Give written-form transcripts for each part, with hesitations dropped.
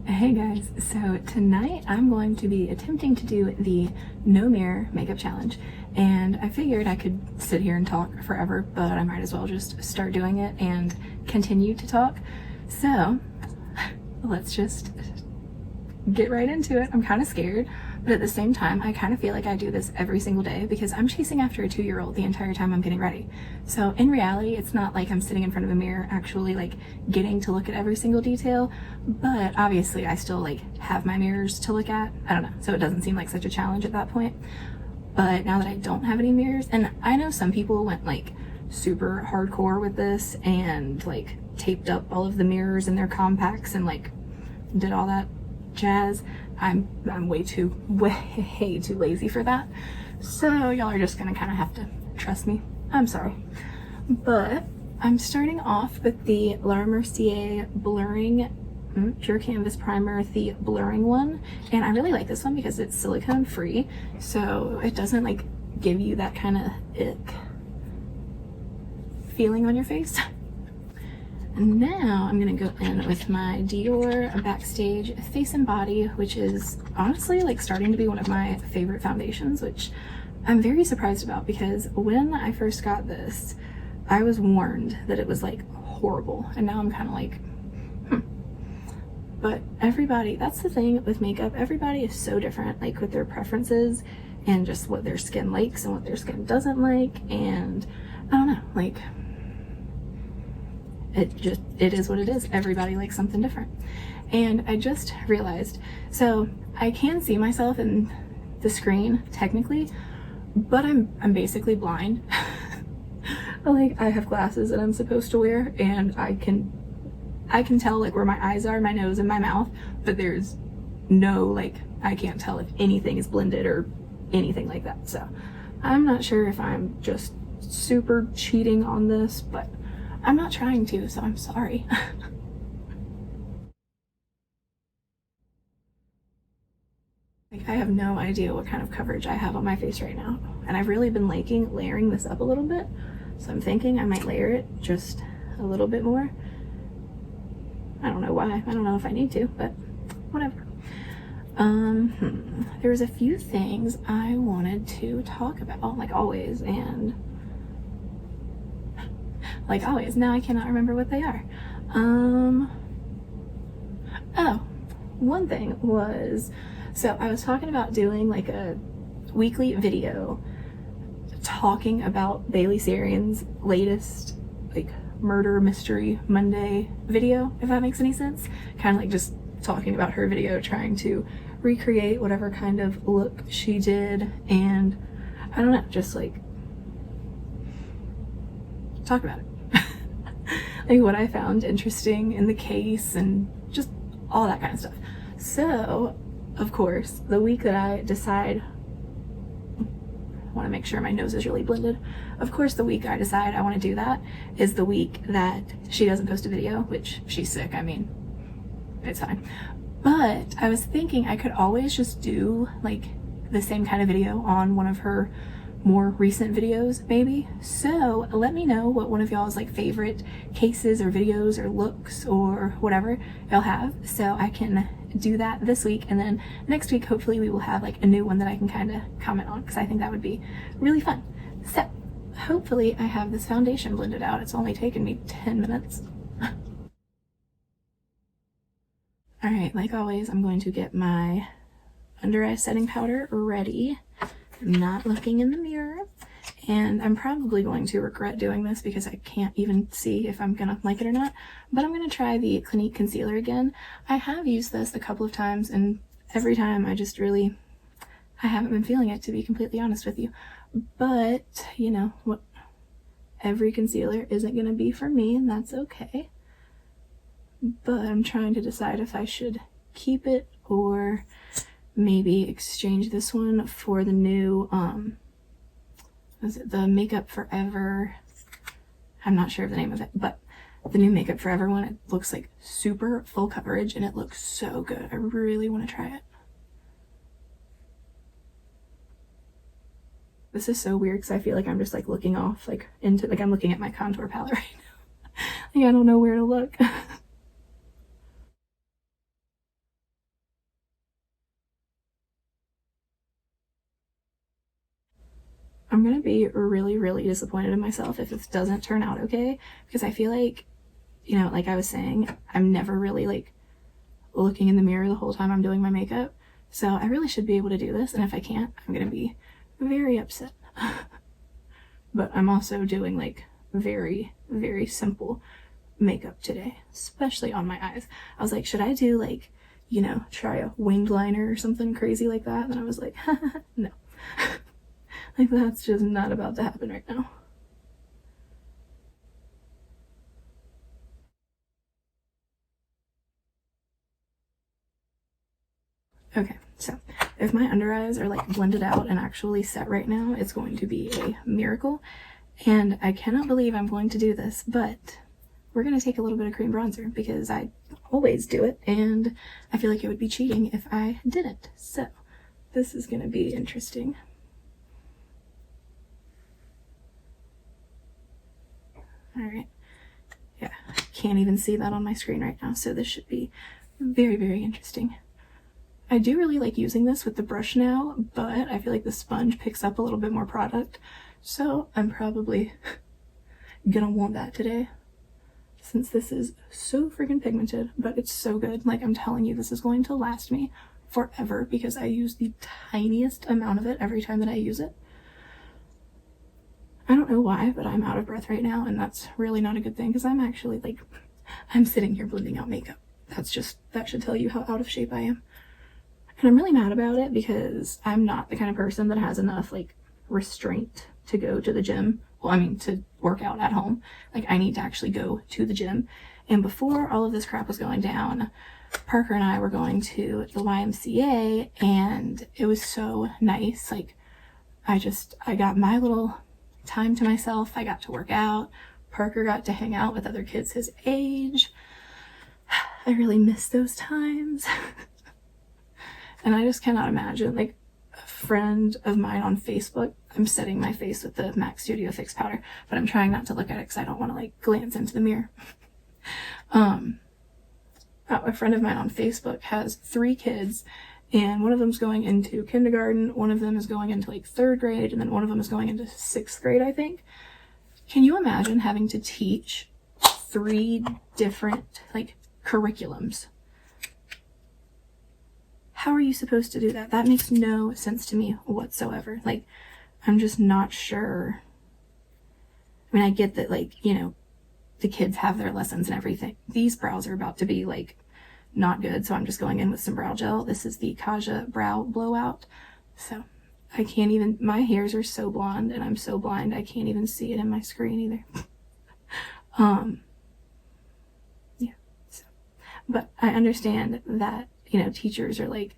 Hey guys, so tonight I'm going to be attempting to do the no mirror makeup challenge, and I figured I could sit here and talk forever, but I might as well just start doing it and continue to talk. So let's just get right into it. I'm kind of scared, but at the same time I kind of feel like I do this every single day because I'm chasing after a 2-year-old the entire time I'm getting ready. So in reality, it's not like I'm sitting in front of a mirror actually like getting to look at every single detail, but obviously I still like have my mirrors to look at. I don't know, so it doesn't seem like such a challenge at that point. But now that I don't have any mirrors, and I know some people went like super hardcore with this and like taped up all of the mirrors in their compacts and like did all that jazz. I'm way too lazy for that. So y'all are just gonna kind of have to trust me. I'm sorry. But I'm starting off with the Laura Mercier blurring Pure Canvas Primer, the blurring one. And I really like this one because it's silicone free, so it doesn't like give you that kind of ick feeling on your face. And now I'm gonna go in with my Dior Backstage Face and Body, which is honestly like starting to be one of my favorite foundations, which I'm very surprised about because when I first got this, I was warned that it was like horrible, and now I'm kind of like, But everybody, that's the thing with makeup, everybody is so different, like with their preferences and just what their skin likes and what their skin doesn't like, and I don't know, like it is what it is. Everybody likes something different. And I just realized, so I can see myself in the screen technically, but I'm basically blind. Like I have glasses that I'm supposed to wear, and I can tell like where my eyes are, my nose, and my mouth, but there's no like, I can't tell if anything is blended or anything like that. So I'm not sure if I'm just super cheating on this, but I'm not trying to, so I'm sorry. Like, I have no idea what kind of coverage I have on my face right now, and I've really been liking layering this up a little bit, so I'm thinking I might layer it just a little bit more. I don't know why. I don't know if I need to, but whatever. There was a few things I wanted to talk about, like always, and like always, now I cannot remember what they are. Oh, one thing was, so I was talking about doing like a weekly video talking about Bailey Sarian's latest like murder mystery Monday video, if that makes any sense. Kind of like just talking about her video, trying to recreate whatever kind of look she did, and I don't know, just like talk about it. Like what I found interesting in the case and just all that kind of stuff. So of course, the week that I decide, I want to make sure my nose is really blended. Of course, the week I decide I want to do that is the week that she doesn't post a video, which she's sick. I mean, it's fine. But I was thinking I could always just do like the same kind of video on one of her more recent videos maybe. So let me know what one of y'all's like favorite cases or videos or looks or whatever y'all have, so I can do that this week, and then next week hopefully we will have like a new one that I can kind of comment on, because I think that would be really fun. So hopefully I have this foundation blended out. It's only taken me 10 minutes. All right, like always, I'm going to get my under eye setting powder ready. I'm not looking in the mirror, and I'm probably going to regret doing this because I can't even see if I'm gonna like it or not, but I'm gonna try the Clinique concealer again. I have used this a couple of times, and every time I haven't been feeling it, to be completely honest with you. But you know what, every concealer isn't gonna be for me, and that's okay. But I'm trying to decide if I should keep it or maybe exchange this one for the new was it the Makeup Forever, I'm not sure of the name of it, but the new Makeup Forever one. It looks like super full coverage and it looks so good. I really want to try it. This is so weird because I feel like I'm just like looking off like into, like I'm looking at my contour palette right now. Like I don't know where to look. I'm gonna be really, really disappointed in myself if this doesn't turn out okay, because I feel like, you know, like I was saying, I'm never really like looking in the mirror the whole time I'm doing my makeup. So I really should be able to do this, and if I can't, I'm gonna be very upset. But I'm also doing like very, very simple makeup today, especially on my eyes. I was like, should I do like, you know, try a winged liner or something crazy like that? And I was like, no. Like, that's just not about to happen right now. Okay, so if my under eyes are like blended out and actually set right now, it's going to be a miracle. And I cannot believe I'm going to do this, but we're going to take a little bit of cream bronzer because I always do it, and I feel like it would be cheating if I didn't. So this is going to be interesting. All right. Yeah, I can't even see that on my screen right now, so this should be very, very interesting. I do really like using this with the brush now, but I feel like the sponge picks up a little bit more product, so I'm probably gonna want that today, since this is so freaking pigmented, but it's so good. Like, I'm telling you, this is going to last me forever because I use the tiniest amount of it every time that I use it. I don't know why, but I'm out of breath right now, and that's really not a good thing because I'm actually like, I'm sitting here blending out makeup. That should tell you how out of shape I am. And I'm really mad about it because I'm not the kind of person that has enough like restraint to go to the gym. Well, I mean, to work out at home. Like, I need to actually go to the gym. And before all of this crap was going down, Parker and I were going to the YMCA, and it was so nice. Like, I got my little time to myself. I got to work out. Parker got to hang out with other kids his age. I really miss those times. And I just cannot imagine, like, a friend of mine on Facebook, I'm setting my face with the MAC Studio Fix powder, but I'm trying not to look at it because I don't want to, like, glance into the mirror. A friend of mine on Facebook has 3 kids, and one of them's going into kindergarten, one of them is going into, like, 3rd grade, and then one of them is going into 6th grade, I think. Can you imagine having to teach 3 different, like, curriculums? How are you supposed to do that? That makes no sense to me whatsoever. Like, I'm just not sure. I mean, I get that, like, you know, the kids have their lessons and everything. These brows are about to be, like, not good, so I'm just going in with some brow gel. This is the Kaja Brow Blowout. So I can't even, my hairs are so blonde, and I'm so blind, I can't even see it in my screen either. Yeah. So, but I understand that, you know, teachers are like,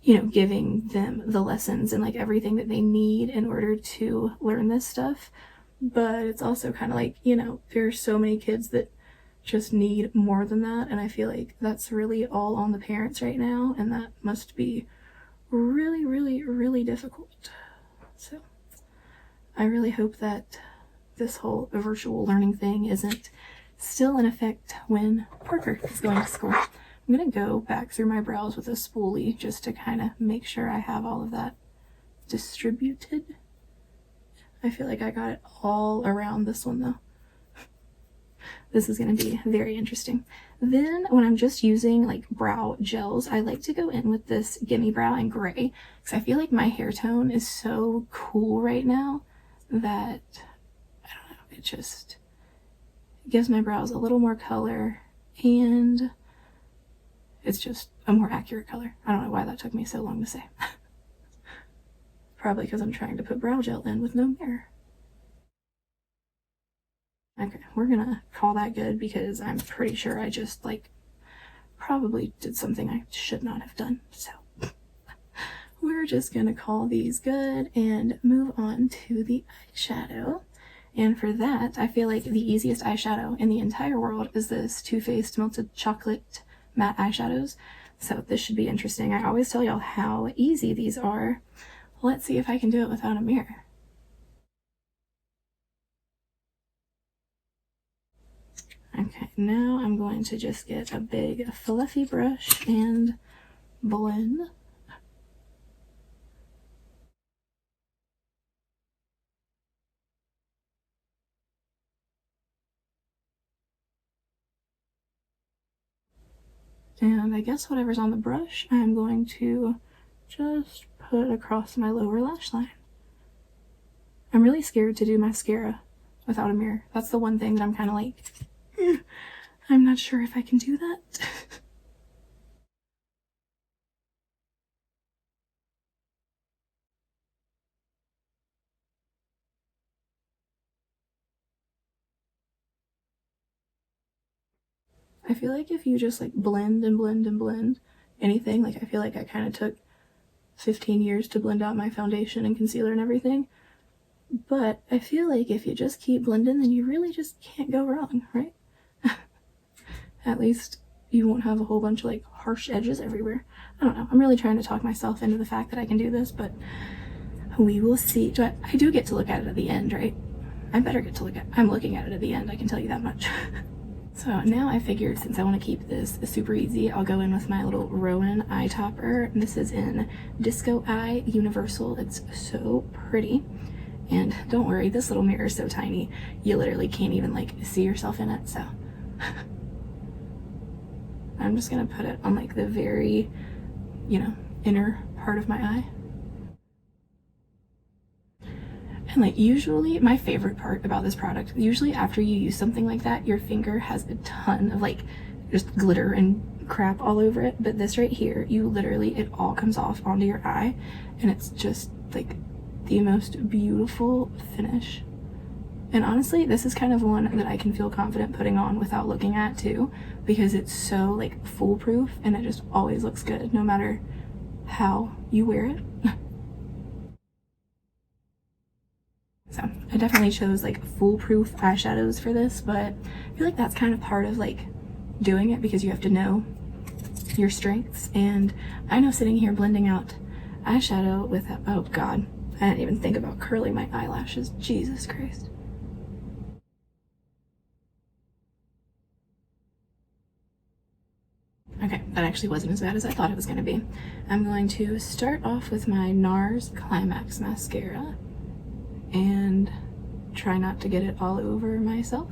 you know, giving them the lessons and like everything that they need in order to learn this stuff. But it's also kind of like, you know, there are so many kids that just need more than that. And I feel like that's really all on the parents right now. And that must be really, really, really difficult. So I really hope that this whole virtual learning thing isn't still in effect when Parker is going to school. I'm going to go back through my brows with a spoolie just to kind of make sure I have all of that distributed. I feel like I got it all around this one though. This is going to be very interesting. Then when I'm just using like brow gels, I like to go in with this Gimme Brow in gray because I feel like my hair tone is so cool right now that, I don't know, it just gives my brows a little more color, and it's just a more accurate color. I don't know why that took me so long to say. Probably because I'm trying to put brow gel in with no mirror. Okay, we're gonna call that good because I'm pretty sure I just like probably did something I should not have done. So we're just gonna call these good and move on to the eyeshadow. And for that, I feel like the easiest eyeshadow in the entire world is this Too Faced Melted Chocolate matte eyeshadows. So this should be interesting. I always tell y'all how easy these are. Let's see if I can do it without a mirror. Okay, now I'm going to just get a big fluffy brush and blend. And I guess whatever's on the brush, I'm going to just put across my lower lash line. I'm really scared to do mascara without a mirror. That's the one thing that I'm kind of like, I'm not sure if I can do that. I feel like if you just like blend and blend and blend anything, like I feel like I kind of took 15 years to blend out my foundation and concealer and everything. But I feel like if you just keep blending, then you really just can't go wrong, right? At least you won't have a whole bunch of like harsh edges everywhere. I don't know. I'm really trying to talk myself into the fact that I can do this, but we will see. I do get to look at it at the end, right? I better get to I'm looking at it at the end, I can tell you that much. So now I figured since I want to keep this super easy, I'll go in with my little Rowan eye topper. This is in Disco Eye Universal. It's so pretty. And don't worry, this little mirror is so tiny, you literally can't even like see yourself in it, so. I'm just gonna put it on like the very, inner part of my eye. And like usually my favorite part about this product, usually after you use something like that, your finger has a ton of like just glitter and crap all over it. But this right here, it all comes off onto your eye and it's just like the most beautiful finish. And honestly, this is kind of one that I can feel confident putting on without looking at too, because it's so like foolproof and it just always looks good no matter how you wear it. So I definitely chose like foolproof eyeshadows for this, but I feel like that's kind of part of like doing it because you have to know your strengths. And I know sitting here blending out eyeshadow with, oh God, I didn't even think about curling my eyelashes. Jesus Christ. Okay, that actually wasn't as bad as I thought it was going to be. I'm going to start off with my NARS Climax mascara and try not to get it all over myself.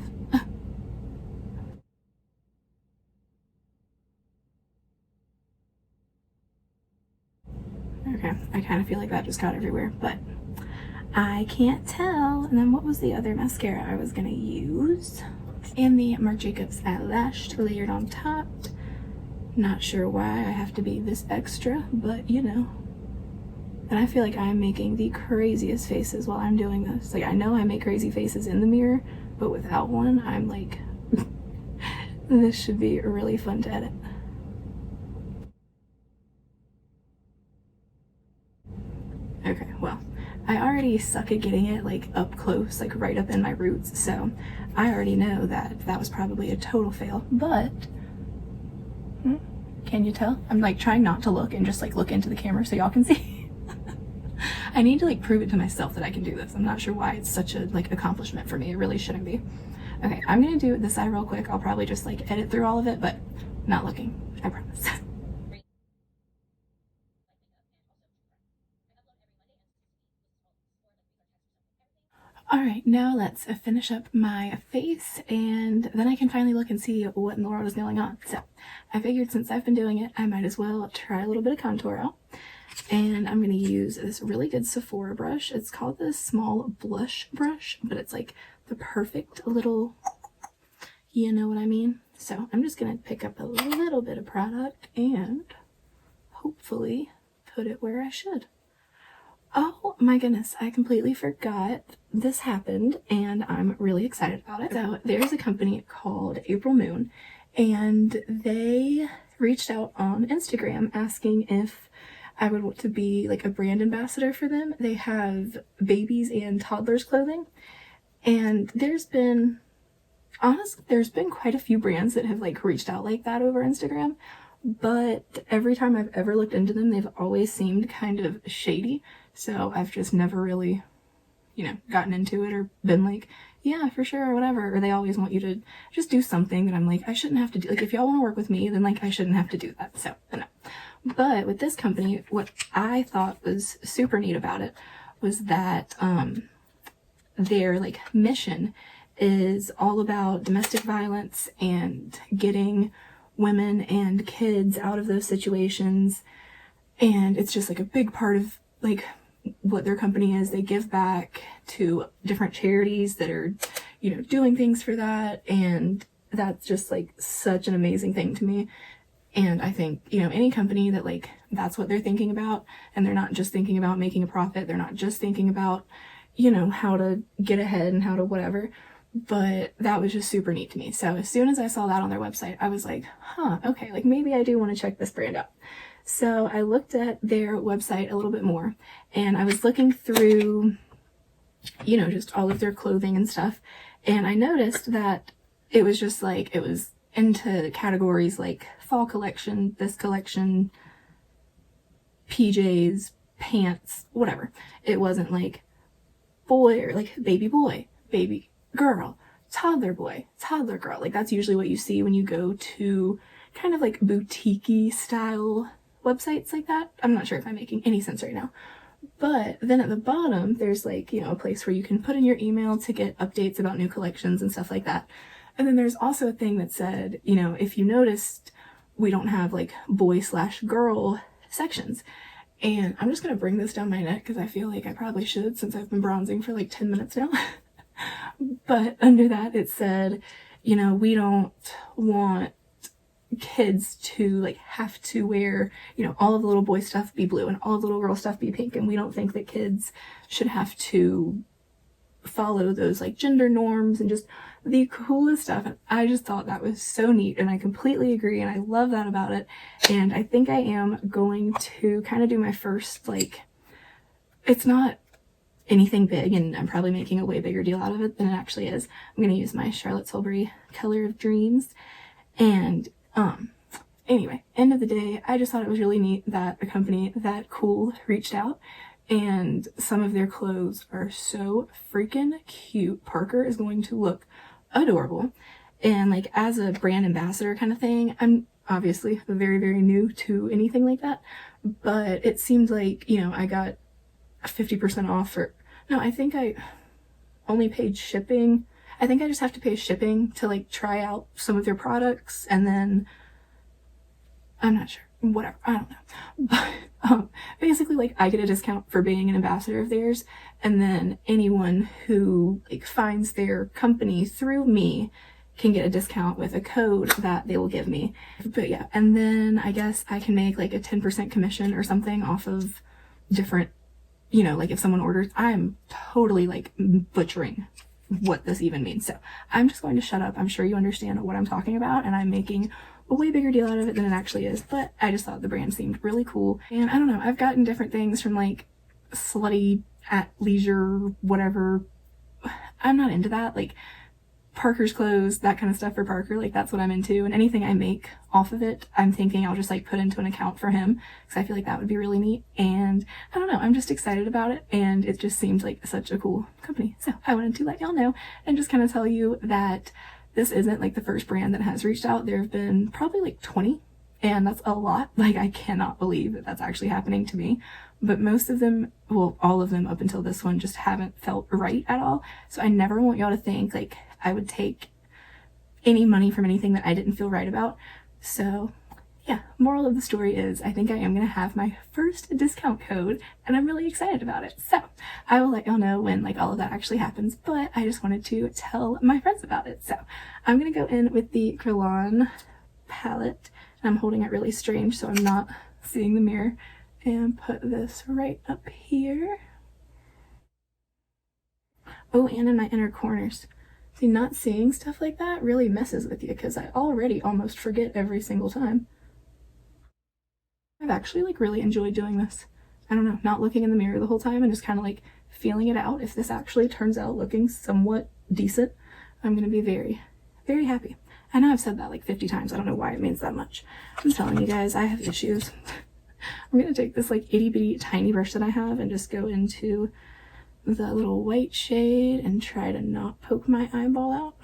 Okay, I kind of feel like that just got everywhere, but I can't tell. And then what was the other mascara I was gonna use? And the Marc Jacobs Eyelash layered on top. Not sure why I have to be this extra, but you know. And I feel like I'm making the craziest faces while I'm doing this. Like, I know I make crazy faces in the mirror, but without one, I'm like, this should be really fun to edit. Okay, well, I already suck at getting it like up close, like right up in my roots, so I already know that that was probably a total fail, but can you tell? I'm like trying not to look and just like look into the camera so y'all can see. I need to like prove it to myself that I can do this. I'm not sure why it's such a like accomplishment for me. It really shouldn't be. Okay, I'm gonna do this eye real quick. I'll probably just like edit through all of it, but not looking, I promise. All right, now let's finish up my face and then I can finally look and see what in the world is going on. So I figured since I've been doing it, I might as well try a little bit of contour out. And I'm going to use this really good Sephora brush. It's called the Small Blush Brush, but it's like the perfect little, you know what I mean? So I'm just going to pick up a little bit of product and hopefully put it where I should. Oh my goodness, I completely forgot this happened and I'm really excited about it. So there's a company called April Moon and they reached out on Instagram asking if I would want to be like a brand ambassador for them. They have babies and toddlers clothing and there's been quite a few brands that have like reached out like that over Instagram, but every time I've ever looked into them, they've always seemed kind of shady. So I've just never really, gotten into it or been like, yeah, for sure, or whatever. Or they always want you to just do something that I'm like, I shouldn't have to do. Like, if y'all want to work with me, then like, I shouldn't have to do that. So, no. But with this company, what I thought was super neat about it was that their like mission is all about domestic violence and getting women and kids out of those situations. And it's just like a big part of like what their company is. They give back to different charities that are, you know, doing things for that. And that's just like such an amazing thing to me. And I think, you know, any company that like that's what they're thinking about, and they're not just thinking about making a profit, they're not just thinking about, you know, how to get ahead and how to whatever. But that was just super neat to me. So as soon as I saw that on their website, I was like, huh, okay, like maybe I do want to check this brand out. So I looked at their website a little bit more, and I was looking through, you know, just all of their clothing and stuff. And I noticed that it was just like, it was into categories like fall collection, this collection, PJs, pants, whatever. It wasn't like boy or like baby girl, toddler boy, toddler girl. Like that's usually what you see when you go to kind of like boutique-y style websites like that. I'm not sure if I'm making any sense right now. But then at the bottom, there's like, you know, a place where you can put in your email to get updates about new collections and stuff like that. And then there's also a thing that said, you know, if you noticed, we don't have like boy/girl sections. And I'm just going to bring this down my neck because I feel like I probably should since I've been bronzing for like 10 minutes now. But under that, it said, you know, we don't want kids to like have to wear, you know, all of the little boy stuff be blue and all of the little girl stuff be pink. And we don't think that kids should have to follow those like gender norms and just the coolest stuff. And I just thought that was so neat, and I completely agree, and I love that about it. And I think I am going to kind of do my first, like, it's not anything big, and I'm probably making a way bigger deal out of it than it actually is. I'm going to use my Charlotte Tilbury Color of Dreams. And anyway, end of the day, I just thought it was really neat that a company that cool reached out, and some of their clothes are so freaking cute. Parker is going to look adorable. And like as a brand ambassador kind of thing, I'm obviously very, very new to anything like that, but it seemed like, you know, I got 50% off for, no, I think I only paid shipping. I think I just have to pay shipping to like try out some of their products, and then I'm not sure, whatever, I don't know. But basically like I get a discount for being an ambassador of theirs, and then anyone who like finds their company through me can get a discount with a code that they will give me. But yeah, and then I guess I can make like a 10% commission or something off of different, you know, like if someone orders. I'm totally like butchering what this even means, so I'm just going to shut up. I'm sure you understand what I'm talking about, and I'm making a way bigger deal out of it than it actually is, but I just thought the brand seemed really cool. And I don't know, I've gotten different things from like Slutty, At Leisure, whatever. I'm not into that. Like Parker's clothes, that kind of stuff for Parker, like that's what I'm into. And anything I make off of it, I'm thinking I'll just like put into an account for him, because I feel like that would be really neat. And I don't know, I'm just excited about it, and it just seemed like such a cool company. So I wanted to let y'all know and just kind of tell you that this isn't like the first brand that has reached out. There have been probably like 20, and that's a lot. Like I cannot believe that that's actually happening to me. But most of them, well, all of them up until this one, just haven't felt right at all. So I never want y'all to think like I would take any money from anything that I didn't feel right about. So yeah, moral of the story is I think I am going to have my first discount code, and I'm really excited about it. So I will let y'all know when like all of that actually happens, but I just wanted to tell my friends about it. So I'm going to go in with the Krillon palette, and I'm holding it really strange so I'm not seeing the mirror, and put this right up here. Oh, and in my inner corners. See, not seeing stuff like that really messes with you, because I already almost forget every single time. I've actually like really enjoyed doing this. I don't know, not looking in the mirror the whole time and just kind of like feeling it out. If this actually turns out looking somewhat decent, I'm gonna be very, very happy. I know I've said that like 50 times. I don't know why it means that much. I'm telling you guys, I have issues. I'm gonna take this like itty bitty tiny brush that I have and just go into the little white shade and try to not poke my eyeball out.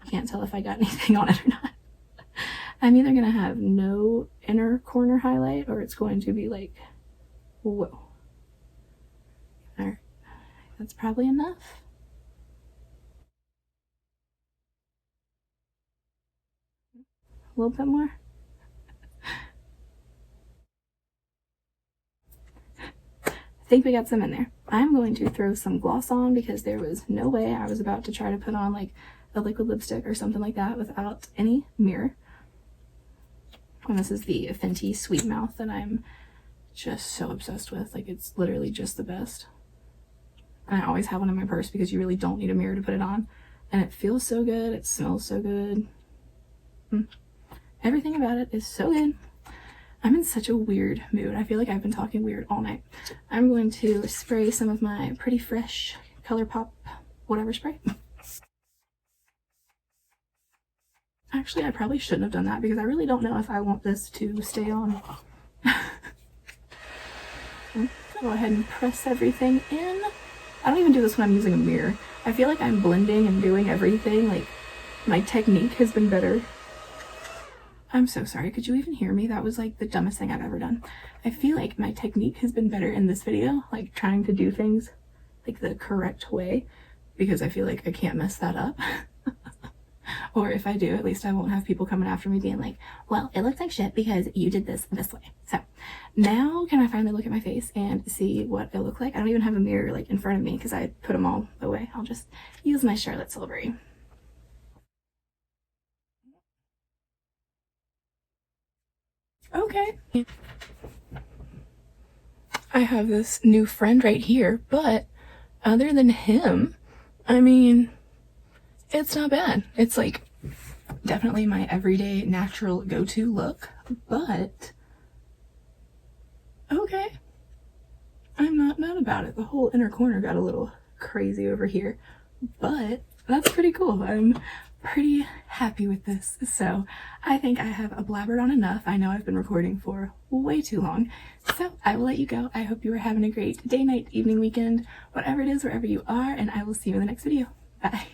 I can't tell if I got anything on it or not. I'm either gonna have no inner corner highlight, or it's going to be like, whoa. Alright, that's probably enough. A little bit more. I think we got some in there. I'm going to throw some gloss on because there was no way I was about to try to put on like a liquid lipstick or something like that without any mirror. And this is the Fenty Sweet Mouth that I'm just so obsessed with. Like, it's literally just the best. And I always have one in my purse because you really don't need a mirror to put it on. And it feels so good. It smells so good. Everything about it is so good. I'm in such a weird mood. I feel like I've been talking weird all night. I'm going to spray some of my Pretty Fresh ColourPop whatever spray. Actually, I probably shouldn't have done that because I really don't know if I want this to stay on. Go ahead and press everything in. I don't even do this when I'm using a mirror. I feel like I'm blending and doing everything. Like, my technique has been better. I'm so sorry. Could you even hear me? That was like the dumbest thing I've ever done. I feel like my technique has been better in this video, like trying to do things like the correct way, because I feel like I can't mess that up. Or if I do, at least I won't have people coming after me being like, well, it looks like shit because you did this way. So now can I finally look at my face and see what it looked like? I don't even have a mirror like in front of me because I put them all away. I'll just use my Charlotte Tilbury. Okay. I have this new friend right here, but other than him, I mean, it's not bad. It's like definitely my everyday natural go-to look, but okay. I'm not mad about it. The whole inner corner got a little crazy over here, but that's pretty cool. I'm pretty happy with this. So I think I have blabbered on enough. I know I've been recording for way too long, so I will let you go. I hope you are having a great day, night, evening, weekend, whatever it is, wherever you are, and I will see you in the next video. Bye.